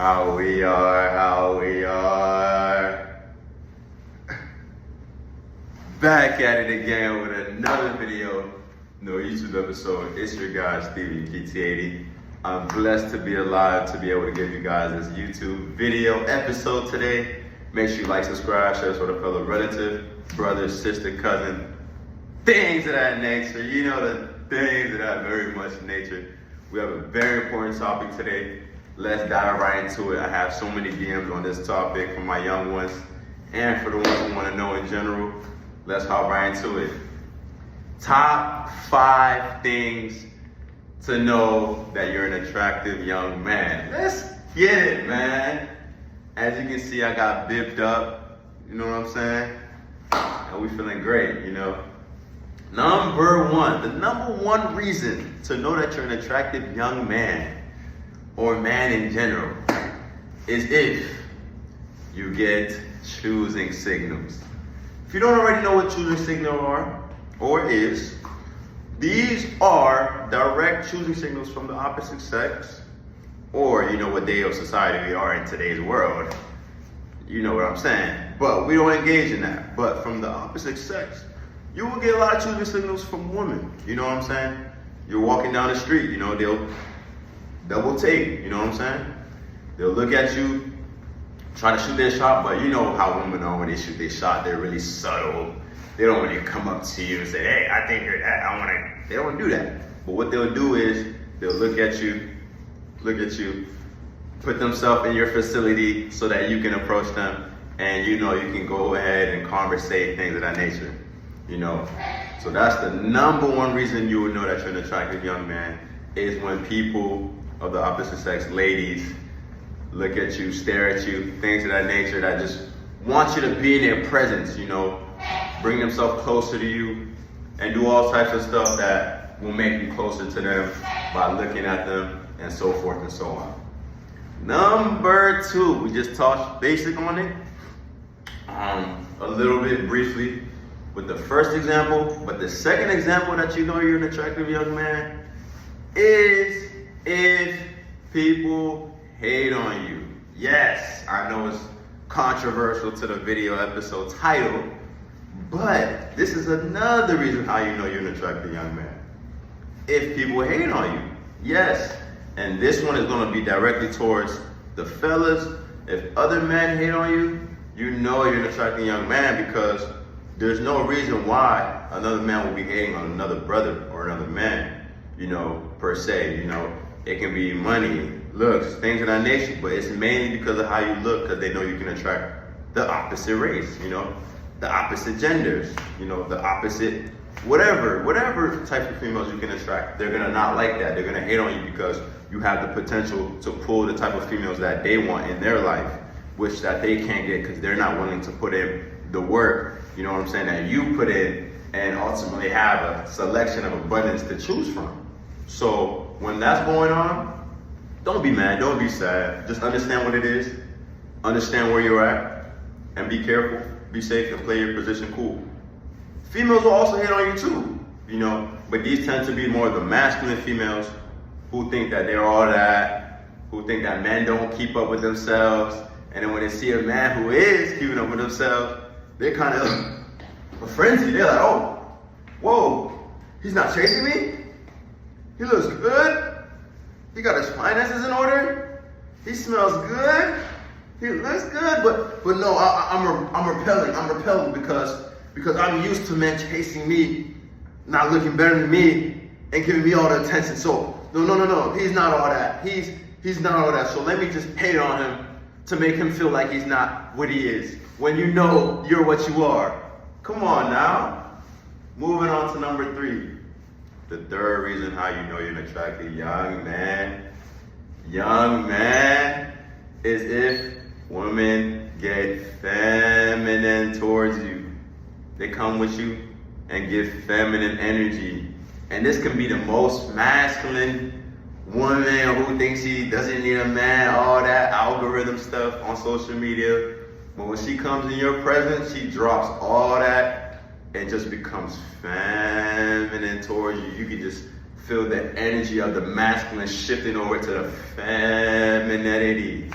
How we are. Back at it again with another video, no YouTube episode. It's your guy, Stevie GT80. I'm blessed to be alive to be able to give you guys this YouTube video episode today. Make sure you like, subscribe, share this with a fellow relative, brother, sister, cousin, things of that nature. You know, the things of that very much nature. We have a very important topic today. Let's dive right into it. I have so many DMs on this topic from my young ones and for the ones who want to know in general. Let's hop right into it. Top 5 things to know that you're an attractive young man. Let's get it, man. As you can see, I got bibbed up. You know what I'm saying? And we feeling great, you know. Number 1, the number 1 reason to know that you're an attractive young man or man in general is if you get choosing signals. If you don't already know what choosing signals are or is, these are direct choosing signals from the opposite sex, or you know what day of society we are in today's world. You know what I'm saying? But we don't engage in that. But from the opposite sex, you will get a lot of choosing signals from women. You know what I'm saying? You're walking down the street, you know, they'll double take, you know what I'm saying? They'll look at you, try to shoot their shot, but you know how women are when they shoot their shot, they're really subtle. They don't really come up to you and say, hey, I think you're that, I wanna, they don't do that. But what they'll do is, they'll look at you, put themselves in your facility so that you can approach them, and you know you can go ahead and conversate, things of that nature, you know? So that's the number 1 reason you would know that you're an attractive young man, is when people of the opposite sex, ladies, look at you, stare at you, things of that nature, that just want you to be in their presence, you know, bring themselves closer to you, and do all types of stuff that will make you closer to them by looking at them, and so forth and so on. Number 2, we just touched basic on it, a little bit briefly with the first example, but the second example that you know you're an attractive young man is if people hate on you. Yes, I know it's controversial to the video episode title, but this is another reason how you know you're an attractive young man. If people hate on you, yes, and this one is going to be directly towards the fellas. If other men hate on you, you know you're an attractive young man, because there's no reason why another man will be hating on another brother or another man, you know, per se. You know, it can be money, looks, things of that nature, but it's mainly because of how you look, because they know you can attract the opposite race, you know, the opposite genders, you know, the opposite whatever type of females you can attract. They're gonna not like that. They're gonna hate on you because you have the potential to pull the type of females that they want in their life, which that they can't get because they're not willing to put in the work, you know what I'm saying, that you put in, and ultimately have a selection of abundance to choose from. So when that's going on, don't be mad, don't be sad. Just understand what it is, understand where you're at, and be careful, be safe, and play your position cool. Females will also hate on you too, you know, but these tend to be more the masculine females who think that they're all that, who think that men don't keep up with themselves, and then when they see a man who is keeping up with themselves, they're kind of a frenzy. They're like, oh, whoa, he's not chasing me? He looks good. He got his finances in order. He smells good. He looks good, but no, I'm repelling. I'm repelled because I'm used to men chasing me, not looking better than me, and giving me all the attention. So no, he's not all that. He's not all that. So let me just hate on him to make him feel like he's not what he is, when you know you're what you are. Come on now. Moving on to number 3. The third reason how you know you're an attractive young man is if women get feminine towards you. They come with you and give feminine energy. And this can be the most masculine woman who thinks she doesn't need a man, all that algorithm stuff on social media. But when she comes in your presence, she drops all that and just becomes feminine towards you. You can just feel the energy of the masculine shifting over to the femininity.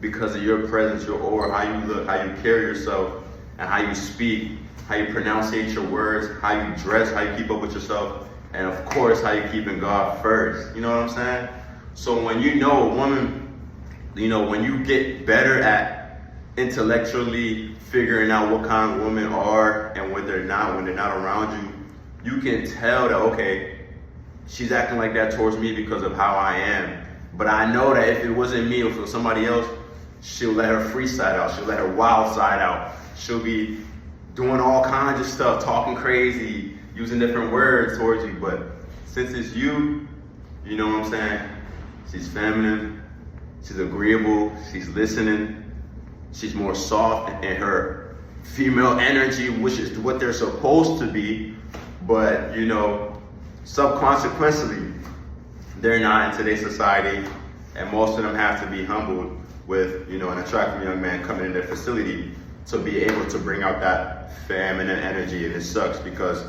because of your presence, your aura, how you look, how you carry yourself, and how you speak, how you pronunciate your words, how you dress, how you keep up with yourself, and of course, how you keeping God first. You know what I'm saying? So when you know a woman, you know, when you get better at intellectually figuring out what kind of women are and when they're not around you, you can tell that, okay, she's acting like that towards me because of how I am. But I know that if it wasn't me or if it was somebody else, she'll let her free side out. She'll let her wild side out. She'll be doing all kinds of stuff, talking crazy, using different words towards you. But since it's you, you know what I'm saying? She's feminine, she's agreeable, she's listening, she's more soft in her female energy, which is what they're supposed to be. But, you know, subconsciously, they're not in today's society, and most of them have to be humbled with, you know, an attractive young man coming in their facility to be able to bring out that feminine energy. And it sucks because,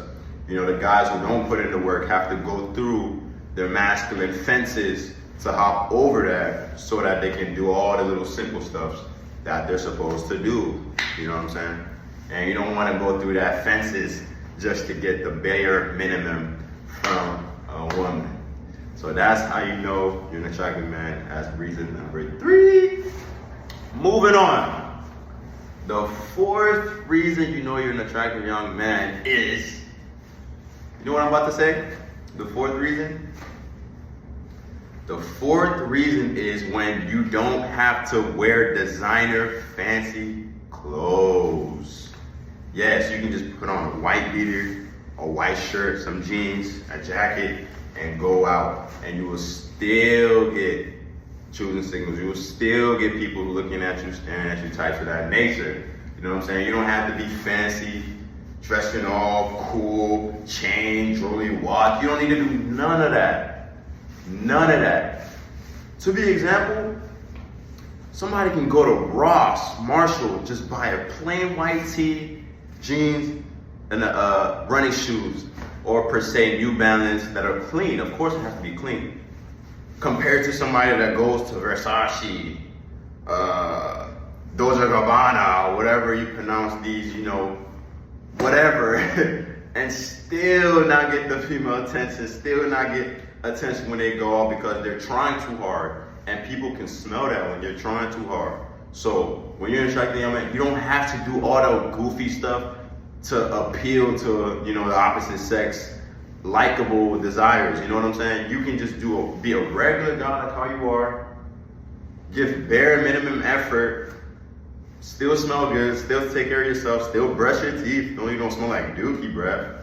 you know, the guys who don't put in the work have to go through their masculine fences to hop over that so that they can do all the little simple stuff that they're supposed to do. You know what I'm saying? And you don't want to go through that fences just to get the bare minimum from a woman. So that's how you know you're an attractive man. That's reason number 3. Moving on. The 4th reason you know you're an attractive young man is, you know what I'm about to say? The 4th reason? The 4th reason is when you don't have to wear designer fancy clothes. Yes, you can just put on a white beater, a white shirt, some jeans, a jacket, and go out, and you will still get choosing signals. You will still get people looking at you, staring at you, types of that nature. You know what I'm saying? You don't have to be fancy, dressing all cool, chain, jewelry, watch. You don't need to do none of that. None of that. To be example, somebody can go to Ross, Marshall, just buy a plain white tee, jeans, and running shoes, or per se New Balance that are clean. Of course it has to be clean. Compared to somebody that goes to Versace, Dolce & Gabbana, or whatever you pronounce these, you know, whatever, and still not get the female attention, still not get attention when they go out because they're trying too hard. And people can smell that when you're trying too hard. So when you're attracting young man, you don't have to do all the goofy stuff to appeal to, you know, the opposite sex, likable desires. You know what I'm saying? You can just be a regular guy like how you are, give bare minimum effort, still smell good, still take care of yourself, still brush your teeth, don't smell like dookie breath,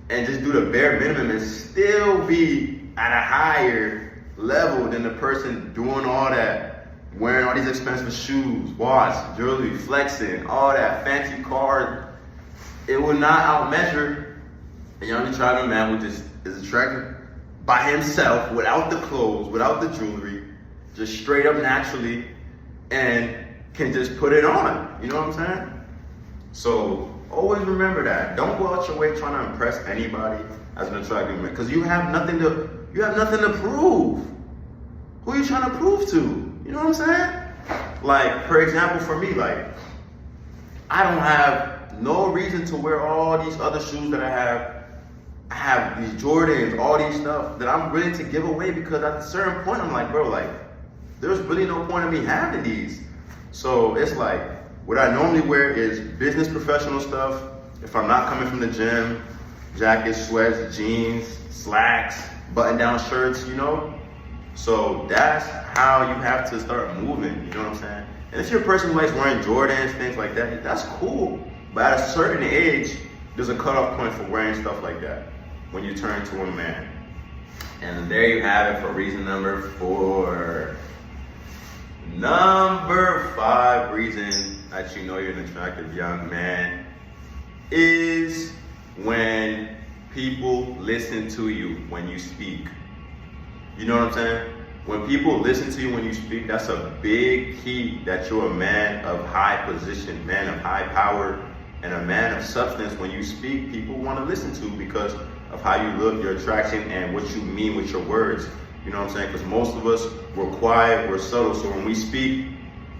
and just do the bare minimum and still be at a higher level than the person doing all that, wearing all these expensive shoes, watch, jewelry, flexing, all that fancy cars. It will not outmeasure a young attractive man who just is attractive by himself, without the clothes, without the jewelry, just straight up naturally, and can just put it on. You know what I'm saying? So always remember that. Don't go out your way trying to impress anybody as an attractive man, because you have nothing to prove. Who are you trying to prove to? You know what I'm saying? Like, for example, for me, like, I don't have no reason to wear all these other shoes that I have. I have these Jordans, all these stuff that I'm willing to give away, because at a certain point I'm like, bro, like, there's really no point in me having these. So it's like, what I normally wear is business professional stuff. If I'm not coming from the gym, jackets, sweats, jeans, slacks, button-down shirts, you know? So that's how you have to start moving, you know what I'm saying? And if you're a person who likes wearing Jordans, things like that, that's cool. But at a certain age, there's a cutoff point for wearing stuff like that when you turn to a man. And there you have it for reason number 4. Number 5 reason that you know you're an attractive young man is when people listen to you when you speak. You know what I'm saying? When people listen to you when you speak, that's a big key that you're a man of high position, man of high power, and a man of substance. When you speak, people want to listen to because of how you look, your attraction, and what you mean with your words. You know what I'm saying? Because most of us, we're quiet, we're subtle, so when we speak,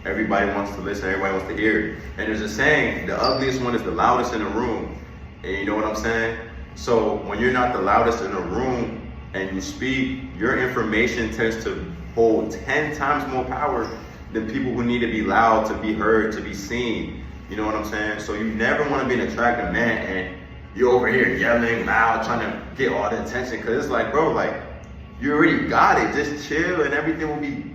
everybody wants to listen, everybody wants to hear. And there's a saying, the ugliest one is the loudest in the room. And you know what I'm saying? So when you're not the loudest in the room and you speak, your information tends to hold 10 times more power than people who need to be loud, to be heard, to be seen. You know what I'm saying? So you never want to be an attractive man and you're over here yelling loud, trying to get all the attention. Cause it's like, bro, like, you already got it. Just chill and everything will be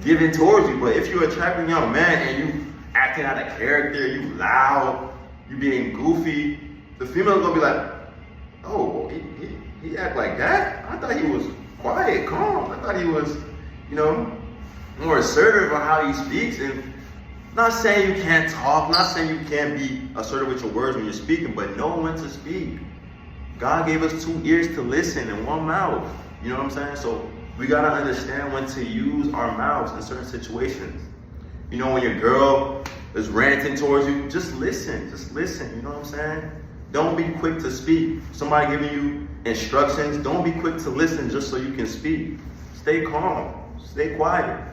given towards you. But if you're an attractive young man and you acting out of character, you loud, you being goofy, the female's gonna be like, oh, he act like that? I thought he was quiet, calm. I thought he was, you know, more assertive on how he speaks. And not saying you can't talk, not saying you can't be assertive with your words when you're speaking, but know when to speak. God gave us 2 ears to listen and 1 mouth. You know what I'm saying? So we gotta understand when to use our mouths in certain situations. You know, when your girl is ranting towards you, just listen, you know what I'm saying? Don't be quick to speak. Somebody giving you instructions, don't be quick to listen just so you can speak. Stay calm, stay quiet.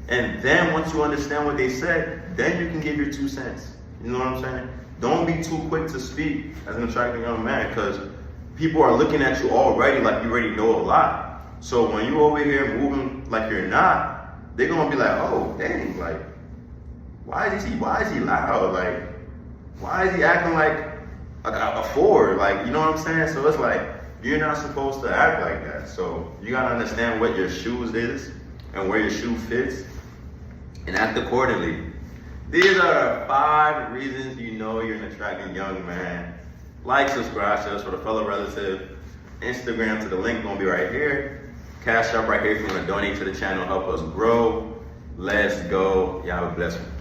And then once you understand what they said, then you can give your 2 cents. You know what I'm saying? Don't be too quick to speak as an attractive young man, because people are looking at you already like you already know a lot. So when you over here moving like you're not, they're gonna be like, oh dang, like, why is he loud? Like, why is he acting like a 4? Like, you know what I'm saying? So it's like, you're not supposed to act like that. So you gotta understand what your shoes is and where your shoe fits and act accordingly. These are 5 reasons you know you're an attractive young man. Like, subscribe to us for the fellow relative. Instagram to the link gonna be right here. Cash App right here if you wanna donate to the channel, help us grow. Let's go. Y'all have a blessed one.